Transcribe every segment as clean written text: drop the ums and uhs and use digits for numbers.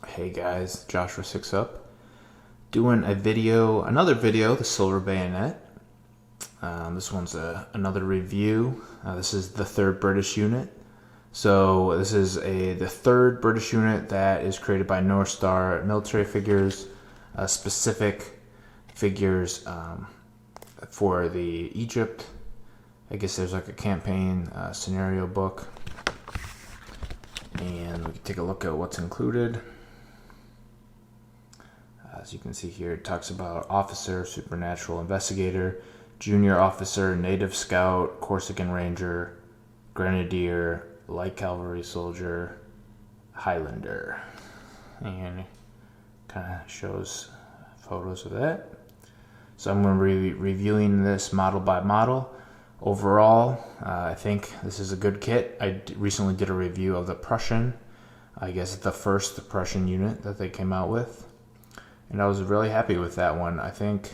Hey guys, Joshua 6 Up, doing another video, the Silver Bayonet. This one's another review. This is the third British unit. So this is the third British unit that is created by North Star military figures, specific figures for the Egypt. I guess there's like a campaign scenario book, and we can take a look at what's included. As you can see here, it talks about officer, supernatural investigator, junior officer, native scout, Corsican ranger, grenadier, light cavalry soldier, highlander, and kind of shows photos of that. So I'm going to be reviewing this model by model. Overall, I think this is a good kit. I recently did a review of the Prussian, I guess the first Prussian unit that they came out with, and I was really happy with that one. I think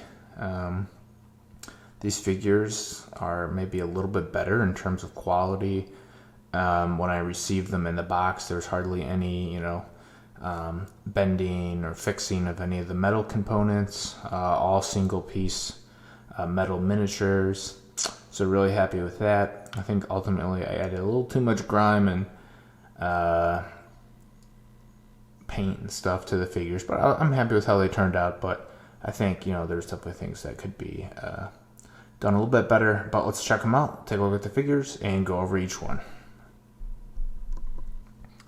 these figures are maybe a little bit better in terms of quality. When I received them in the box, there's hardly any, bending or fixing of any of the metal components. All single piece metal miniatures. So really happy with that. I think ultimately I added a little too much grime and paint and stuff to the figures, but I'm happy with how they turned out. But I think there's definitely things that could be done a little bit better. But let's check them out, take a look at the figures, and go over each one.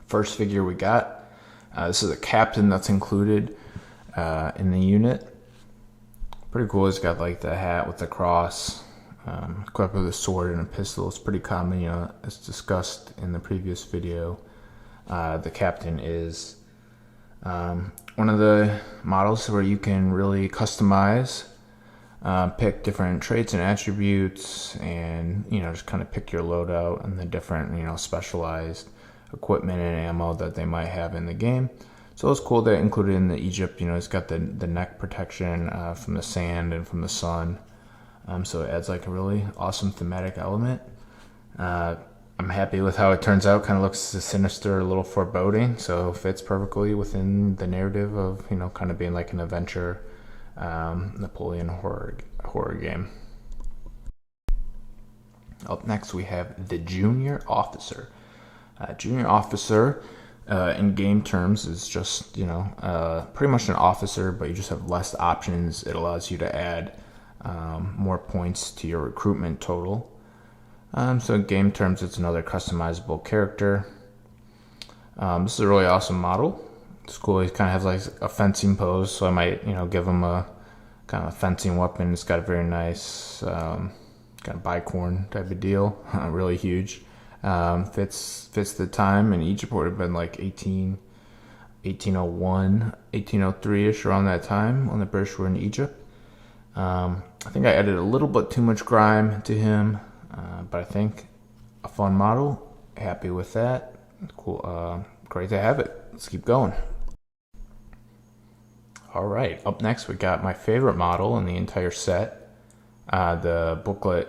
First figure we got, this is a captain that's included in the unit. Pretty cool. He's got like the hat with the cross, equipped with a sword and a pistol. It's pretty common, as discussed in the previous video. The captain is one of the models where you can really customize, pick different traits and attributes, and just kind of pick your loadout and the different specialized equipment and ammo that they might have in the game. So it's cool that included in the Egypt. It's got the neck protection from the sand and from the sun. So it adds like a really awesome thematic element. I'm happy with how it turns out. Kind of looks sinister, a little foreboding, so it fits perfectly within the narrative of kind of being like an adventure Napoleon horror game. Up next we have the junior officer. Junior officer in game terms is just pretty much an officer, but you just have less options. It allows you to add more points to your recruitment total. So in game terms, it's another customizable character. This is a really awesome model. It's cool. He kind of has like a fencing pose, so I might give him a kind of fencing weapon. It's got a very nice kind of bicorn type of deal. Really huge. Fits the time. In Egypt would have been like 1801, 1803-ish, around that time when the British were in Egypt. I think I added a little bit too much grime to him, but I think a fun model. Happy with that. Cool. Great to have it. Let's keep going. All right. Up next, we got my favorite model in the entire set. The booklet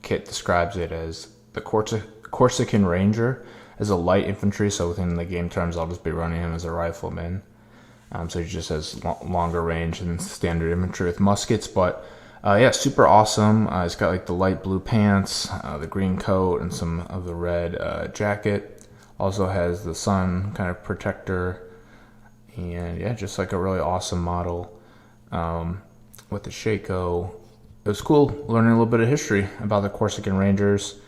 kit describes it as the Corsican Ranger, as a light infantry. So within the game terms, I'll just be running him as a rifleman. So he just has longer range than standard infantry with muskets. But yeah, super awesome. He's got like the light blue pants, the green coat, and some of the red jacket. Also has the sun kind of protector. And yeah, just like a really awesome model with the Shako. It was cool learning a little bit of history about the Corsican Rangers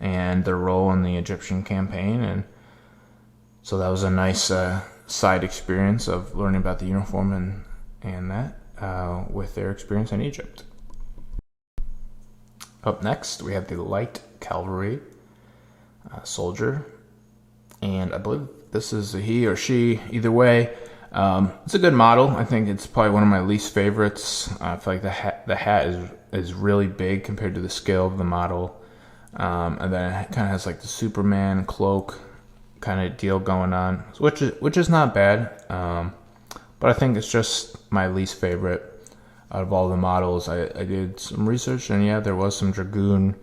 and their role in the Egyptian campaign. And so that was a nice side experience of learning about the uniform and that with their experience in Egypt. Up next, we have the light cavalry soldier, and I believe this is a he or she. Either way, it's a good model. I think it's probably one of my least favorites. I feel like the hat is really big compared to the scale of the model, and then it kind of has like the Superman cloak kind of deal going on, which is not bad, but I think it's just my least favorite out of all the models. I did some research, and yeah, there was some dragoon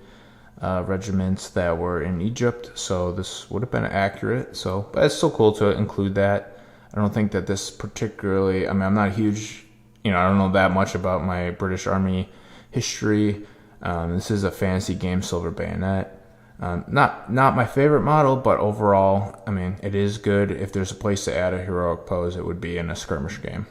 regiments that were in Egypt, so this would have been accurate. But it's still cool to include that. I don't think that this particularly, I mean, I'm not a huge, I don't know that much about my British Army history. This is a fantasy game, Silver Bayonet. Not my favorite model, but overall, I mean, it is good. If there's a place to add a heroic pose, it would be in a skirmish game.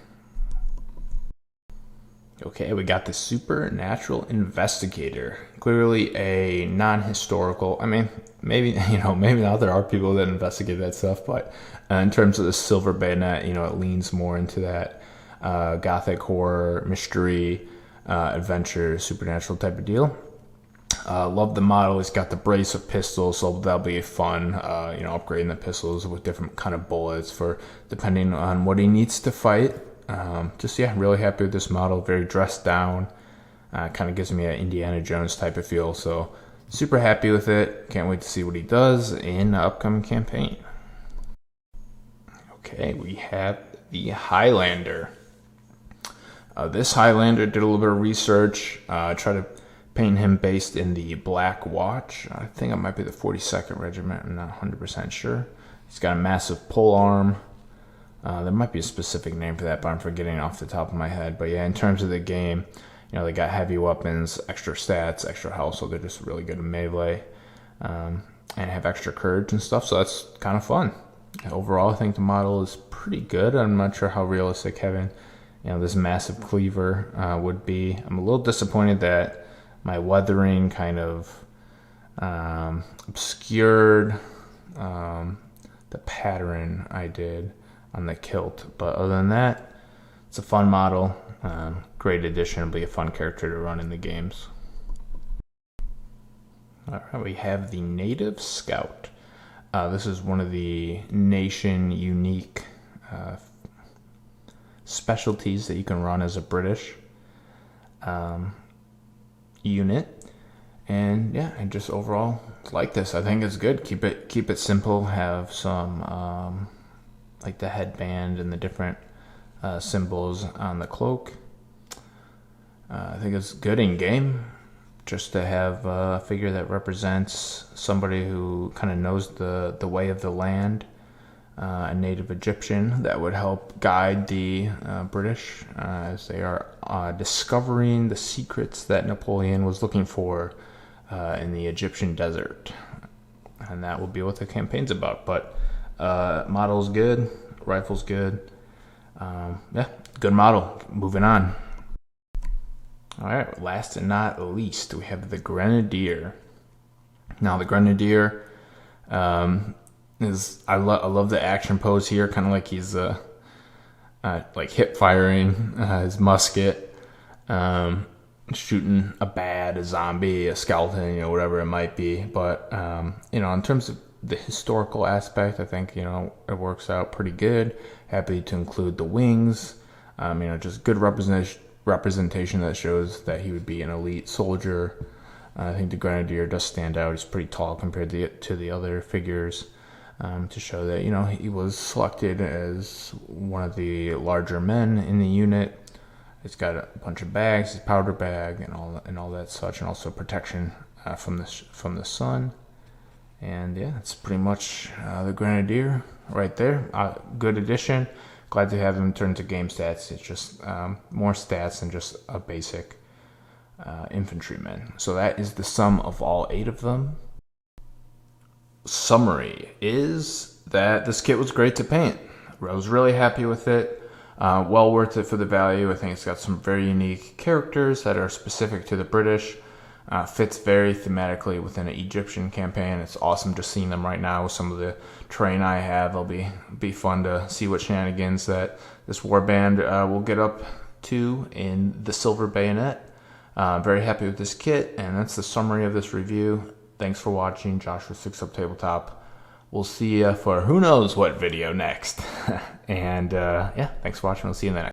Okay, we got the Supernatural Investigator. Clearly a non-historical. I mean, maybe now there are people that investigate that stuff, but in terms of the Silver Bayonet, it leans more into that gothic horror, mystery, adventure, supernatural type of deal. Love the model. It's got the brace of pistols, so that'll be fun. Upgrading the pistols with different kind of bullets for depending on what he needs to fight. Really happy with this model. Very dressed down. Kind of gives me an Indiana Jones type of feel. So super happy with it. Can't wait to see what he does in the upcoming campaign. Okay, we have the Highlander. This Highlander did a little bit of research. Try to paint him based in the Black Watch. I think it might be the 42nd Regiment. I'm not 100% sure. He's got a massive pole arm. There might be a specific name for that, but I'm forgetting off the top of my head. But yeah, in terms of the game, they got heavy weapons, extra stats, extra health, so they're just really good in melee, and have extra courage and stuff, so that's kind of fun. Overall, I think the model is pretty good. I'm not sure how realistic having, this massive cleaver would be. I'm a little disappointed that my weathering kind of obscured the pattern I did on the kilt, but other than that, it's a fun model. Great addition. It'll be a fun character to run in the games. All right, we have the Native Scout. This is one of the nation unique specialties that you can run as a British unit. And yeah, I just overall like this. I think it's good. Keep it simple. Have some like the headband and the different symbols on the cloak. I think it's good in game just to have a figure that represents somebody who kind of knows the way of the land, a native Egyptian that would help guide the British as they are discovering the secrets that Napoleon was looking for in the Egyptian desert. And that will be what the campaign's about. But model's good, rifle's good. Good model. Moving on. All right, last and not least, we have the Grenadier. Now, the Grenadier is I love the action pose here, kind of like he's like hip firing his musket, shooting a zombie, a skeleton, whatever it might be. But in terms of the historical aspect, I think it works out pretty good. Happy to include the wings. Just good representation that shows that he would be an elite soldier. I think the Grenadier does stand out. He's pretty tall compared to the other figures, to show that he was selected as one of the larger men in the unit. It's got a bunch of bags, his powder bag, and all that such, and also protection from the sun. And yeah, it's pretty much the Grenadier right there. Good addition. Glad to have him turn to game stats. It's just more stats than just a basic infantryman. So that is the sum of all 8 of them. Summary is that this kit was great to paint. I was really happy with it. Well worth it for the value. I think it's got some very unique characters that are specific to the British. Fits very thematically within an Egyptian campaign. It's awesome just seeing them right now with some of the terrain I have. It'll be fun to see what shenanigans that this warband will get up to in the Silver Bayonet. Very happy with this kit, and that's the summary of this review. Thanks for watching. Josh with 6 Up Tabletop. We'll see you for who knows what video next. And thanks for watching. We'll see you in the next.